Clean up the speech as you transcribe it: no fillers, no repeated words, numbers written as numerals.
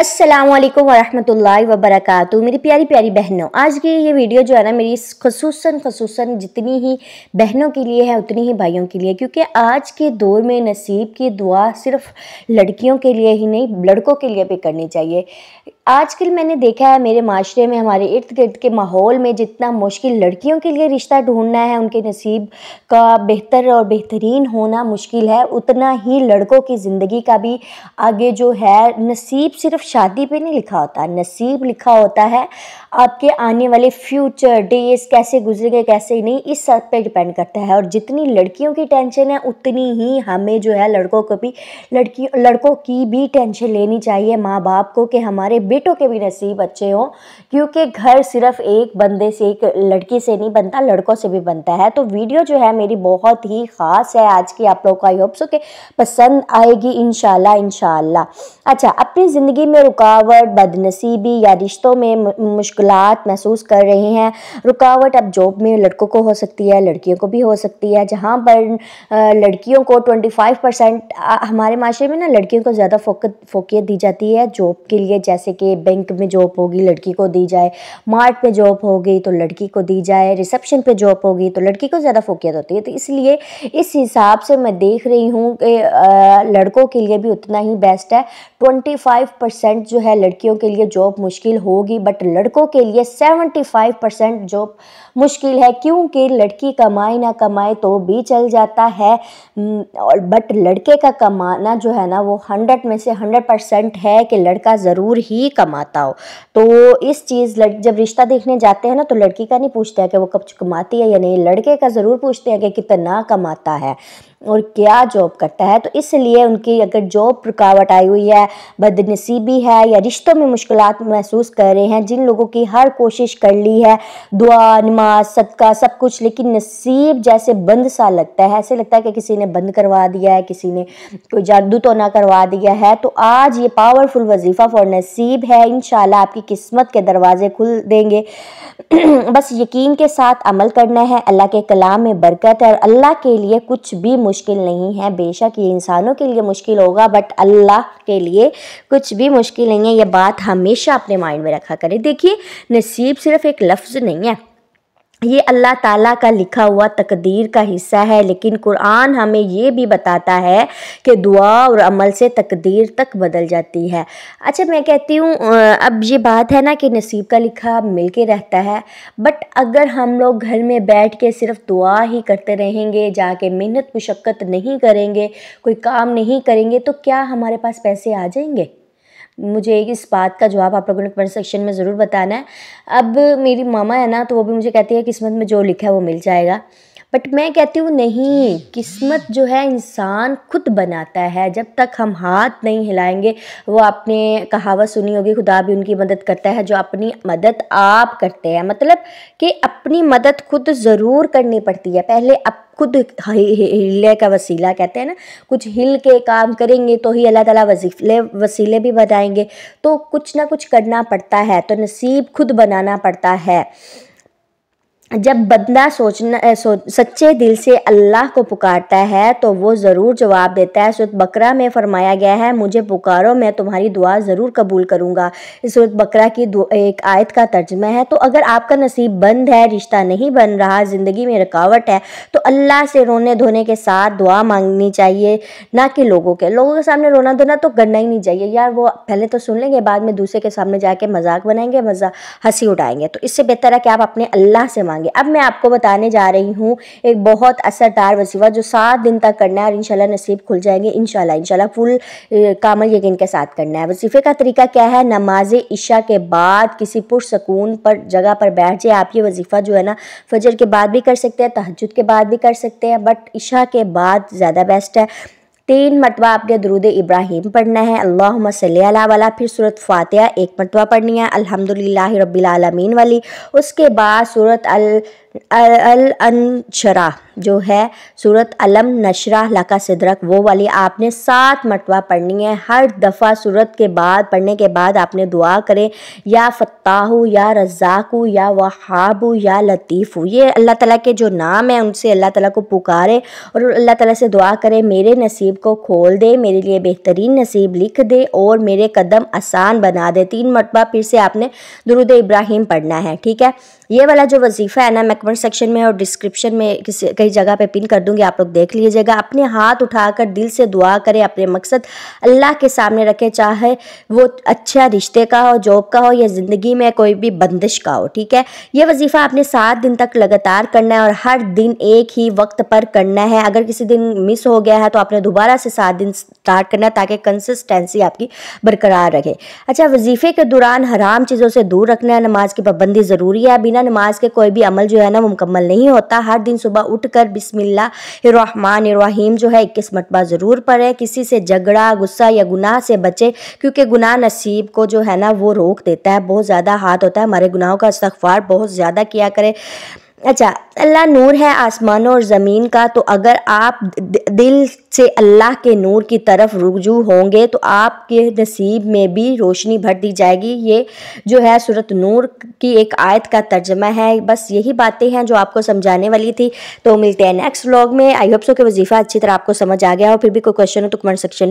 अस्सलामुअलैकुम वरहमतुल्लाहि वबरकातुहू। मेरी प्यारी प्यारी बहनों, आज की ये वीडियो जो है ना मेरी खसूसन जितनी ही बहनों के लिए है उतनी ही भाइयों के लिए, क्योंकि आज के दौर में नसीब की दुआ सिर्फ लड़कियों के लिए ही नहीं लड़कों के लिए भी करनी चाहिए। आजकल मैंने देखा है मेरे माशरे में, हमारे इर्द गिर्द के माहौल में जितना मुश्किल लड़कियों के लिए रिश्ता ढूंढना है, उनके नसीब का बेहतर और बेहतरीन होना मुश्किल है, उतना ही लड़कों की ज़िंदगी का भी आगे जो है नसीब सिर्फ शादी पे नहीं लिखा होता, नसीब लिखा होता है आपके आने वाले फ्यूचर डेज कैसे गुजरेंगे कैसे नहीं, इस सब पे डिपेंड करता है। और जितनी लड़कियों की टेंशन है उतनी ही हमें जो है लड़कों की भी टेंशन लेनी चाहिए माँ बाप को, कि हमारे बेटों के भी नसीब अच्छे हों, क्योंकि घर सिर्फ एक बंदे से एक लड़की से नहीं बनता, लड़कों से भी बनता है। तो वीडियो जो है मेरी बहुत ही ख़ास है आज की, आप लोगों को आई होप सो कि पसंद आएगी इंशाल्लाह। अच्छा, अपनी ज़िंदगी में रुकावट, बदनसीबी या रिश्तों में मुश्किलात महसूस कर रहे हैं। रुकावट अब जॉब में लड़कों को हो सकती है, लड़कियों को भी हो सकती है। जहाँ पर लड़कियों को 25% हमारे माशरे में ना लड़कियों को ज़्यादा फोकियत दी जाती है जॉब के लिए, जैसे कि बैंक में जॉब होगी लड़की को दी जाए, मार्ट में जॉब होगी तो लड़की को दी जाए, रिसेप्शन पे जॉब होगी तो लड़की को ज़्यादा फोकियत होती है। तो इसलिए इस हिसाब से मैं देख रही हूँ कि लड़कों के लिए भी उतना ही बेस्ट है। 25% जो है लड़कियों के लिए जॉब मुश्किल होगी, बट लड़कों के लिए 75% जॉब मुश्किल है, क्योंकि लड़की कमाए ना कमाए तो भी चल जाता है, और बट लड़के का कमाना जो है ना वो 100 में से 100% है कि लड़का ज़रूर ही कमाता हो। तो इस चीज़ जब रिश्ता देखने जाते हैं ना तो लड़की का नहीं पूछते हैं कि वो कब कमाती है या नहीं, लड़के का ज़रूर पूछते हैं कि कितना कमाता है और क्या जॉब करता है। तो इसलिए उनकी अगर जॉब रुकावट आई हुई है, बदनसीबी है या रिश्तों में मुश्किलात महसूस कर रहे हैं, जिन लोगों की हर कोशिश कर ली है, दुआ नमाज सदका सब कुछ, लेकिन नसीब जैसे बंद सा लगता है, ऐसे लगता है कि किसी ने बंद करवा दिया है, किसी ने कोई जादू तो ना करवा दिया है। तो आज ये पावरफुल वजीफ़ा फॉर नसीब है, इंशाल्लाह आपकी किस्मत के दरवाजे खुल देंगे। बस यकीन के साथ अमल करना है, अल्लाह के कलाम में बरकत है और अल्लाह के लिए कुछ भी मुश्किल नहीं है। बेशक ये इंसानों के लिए मुश्किल होगा, बट अल्लाह के लिए कुछ भी मुश्किल नहीं है। ये बात हमेशा अपने माइंड में रखा करें। देखिए, नसीब सिर्फ एक लफ्ज़ नहीं है, ये अल्लाह ताला का लिखा हुआ तकदीर का हिस्सा है। लेकिन कुरान हमें ये भी बताता है कि दुआ और अमल से तकदीर तक बदल जाती है। अच्छा, मैं कहती हूँ अब ये बात है ना कि नसीब का लिखा मिल के रहता है, बट अगर हम लोग घर में बैठ के सिर्फ दुआ ही करते रहेंगे, जाके मेहनत मुशक्क़त नहीं करेंगे, कोई काम नहीं करेंगे, तो क्या हमारे पास पैसे आ जाएंगे? मुझे इस बात का जवाब आप लोगों ने कमेंट सेक्शन में ज़रूर बताना है। अब मेरी मामा है ना, तो वो भी मुझे कहती है किस्मत में जो लिखा है वो मिल जाएगा, बट मैं कहती हूँ नहीं, किस्मत जो है इंसान खुद बनाता है। जब तक हम हाथ नहीं हिलाएंगे, वो आपने कहावत सुनी होगी, खुदा भी उनकी मदद करता है जो अपनी मदद आप करते हैं, मतलब कि अपनी मदद खुद ज़रूर करनी पड़ती है। पहले आप खुद हिले का वसीला कहते हैं ना, कुछ हिल के काम करेंगे तो ही अल्लाह ताला वसीले भी बताएंगे। तो कुछ ना कुछ करना पड़ता है, तो नसीब खुद बनाना पड़ता है। जब बंदा सच्चे दिल से अल्लाह को पुकारता है तो वो ज़रूर जवाब देता है। सूरत बकरा में फरमाया गया है, मुझे पुकारो मैं तुम्हारी दुआ ज़रूर कबूल करूँगा। इस सूरत बकरा की एक आयत का तर्जुमा है। तो अगर आपका नसीब बंद है, रिश्ता नहीं बन रहा, ज़िंदगी में रुकावट है, तो अल्लाह से रोने धोने के साथ दुआ मांगनी चाहिए, ना कि लोगों के सामने रोना धोना तो करना ही नहीं चाहिए यार। वो पहले तो सुन लेंगे, बाद में दूसरे के सामने जाके मजाक बनाएंगे, हंसी उड़ाएंगे। तो इससे बेहतर है कि आप अपने अल्लाह से मांगे। अब मैं आपको बताने जा रही हूँ एक बहुत असरदार वजीफ़ा जो 7 दिन तक करना है और इंशाल्लाह नसीब खुल जाएंगे, इंशाल्लाह फुल कामल यकीन के साथ करना है। वजीफ़े का तरीका क्या है? नमाज इशा के बाद किसी पुरसकून पर जगह पर बैठ जाए। आप ये वजीफ़ा जो है ना फजर के बाद भी कर सकते हैं, तहज्जुद के बाद भी कर सकते हैं, बट इशा के बाद ज़्यादा बेस्ट है। 3 मरतबा आपने दुरूद इब्राहिम पढ़ना है, अल्लाहुम्मा सल्ली अला वाला, फिर सूरत फातिहा 1 मरतबा पढ़नी है, अल्हम्दुलिल्लाहि रब्बिल आलमीन वाली। उसके बाद सूरत अल अनशरा जो है सूरत अलम नशरा लका सिद्रक वो वाली आपने 7 मरतबा पढ़नी है। हर दफ़ा सूरत के बाद पढ़ने के बाद आपने दुआ करें, या फ़त्ताहु या रज़्ज़ाक़ु या वहाबु या लतीफ़ु, ये अल्लाह ताला के जो नाम है उनसे अल्लाह ताला को पुकारे और अल्लाह ताला से दुआ करें मेरे नसीब को खोल दे, मेरे लिए बेहतरीन नसीब लिख दे और मेरे कदम आसान बना दे। 3 मरतबा फिर से आपने दुरूद इब्राहिम पढ़ना है। ठीक है, ये वाला जो वजीफ़ा है ना मैं कमेंट सेक्शन में और डिस्क्रिप्शन में कई जगह पे पिन कर दूंगी, आप लोग देख लीजिएगा। अपने हाथ उठाकर दिल से दुआ करें, अपने मकसद अल्लाह के सामने रखें, चाहे वो अच्छा रिश्ते का हो, जॉब का हो या ज़िंदगी में कोई भी बंदिश का हो। ठीक है, ये वजीफ़ा आपने 7 दिन तक लगातार करना है और हर दिन एक ही वक्त पर करना है। अगर किसी दिन मिस हो गया है तो आपने दोबारा से 7 दिन स्टार्ट करना है ताकि कंसिस्टेंसी आपकी बरकरार रहे। अच्छा, वजीफ़े के दौरान हराम चीज़ों से दूर रखना है, नमाज की पाबंदी ज़रूरी है। बिना नमाज के कोई भी अमल जो है ना वो मुकम्मल नहीं होता। हर दिन सुबह उठकर बिस्मिल्लाहिर्रहमानिर्रहीम जो है 21 मरतबा ज़रूर पढ़े। किसी से झगड़ा, गुस्सा या गुनाह से बचे, क्योंकि गुनाह नसीब को जो है ना वो रोक देता है। बहुत ज़्यादा हाथ होता है, हमारे गुनाहों का इस्तग़फ़ार बहुत ज़्यादा किया करें। अच्छा, अल्लाह नूर है आसमानों और ज़मीन का, तो अगर आप दिल से अल्लाह के नूर की तरफ रुजू होंगे तो आपके नसीब में भी रोशनी भर दी जाएगी। ये जो है सूरत नूर की एक आयत का तर्जमा है। बस यही बातें हैं जो आपको समझाने वाली थी। तो मिलते हैं नेक्स्ट व्लॉग में। आई होप सो कि वजीफ़ा अच्छी तरह आपको समझ आ गया हो। फिर भी कोई क्वेश्चन हो तो कमेंट सेक्शन